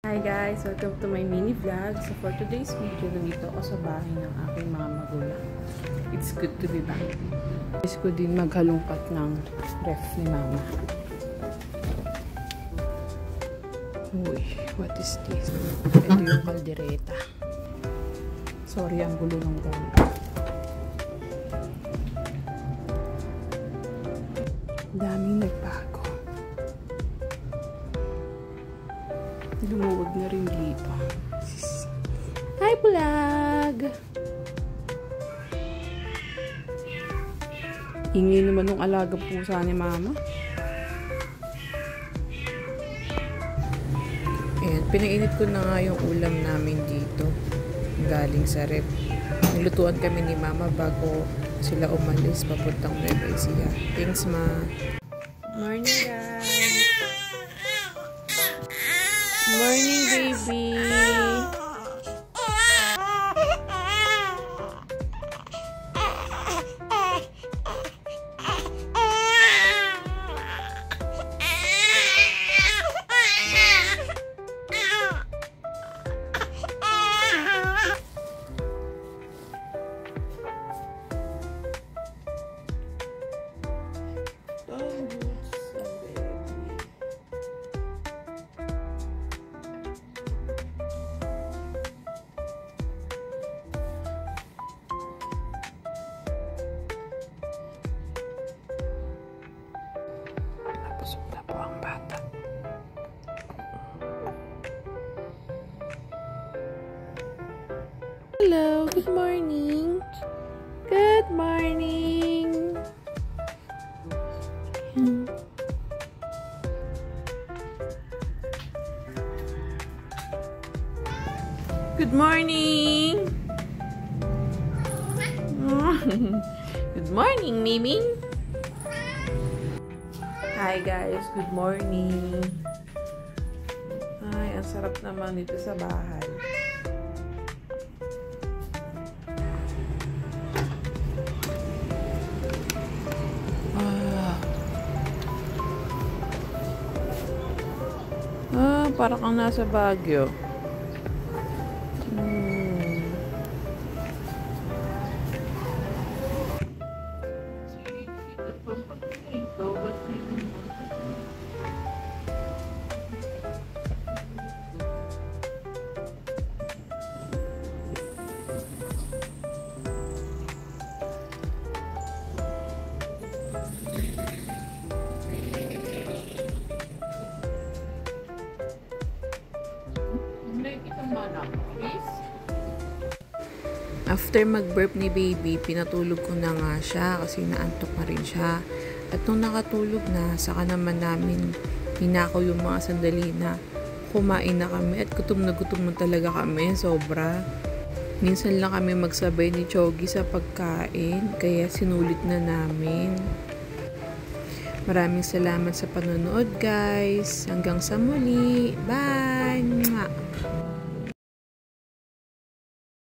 Hi guys! Welcome to my mini vlog. So for today's video, nandito ako sa bahay ng aking mga magulang. It's good to be back. Guys ko din maghalungkat ng ref ni mama. Uy, what is this? Ito yung kaldereta. Sorry, ang gulo ng gamit. Daming nagbago. Lumuwag na rin dito. Hi, vlog! Ingay naman nung alaga pusa ni mama. Ayan, pinainit ko na nga yung ulam namin dito. Galing sa rep. Nilutuan kami ni mama bago sila umalis papuntang Nueva Ecija. Thanks, ma. Morning, guys! Morning, baby! Busog na po ang bata. Hello, good morning. Good morning. Good morning. Good morning, Miming. Hi guys, good morning. Ay, ang sarap naman dito sa bahay. Parang kang nasa Baguio. After mag-burp ni baby, pinatulog ko na nga siya kasi naantok na rin siya. At nung nakatulog na, saka naman namin hinakaw yung mga sandali na kumain na kami at gutom na talaga kami, sobra. Minsan lang kami magsabay ni Chogi sa pagkain, kaya sinulit na namin. Maraming salamat sa panonood guys. Hanggang sa muli. Bye!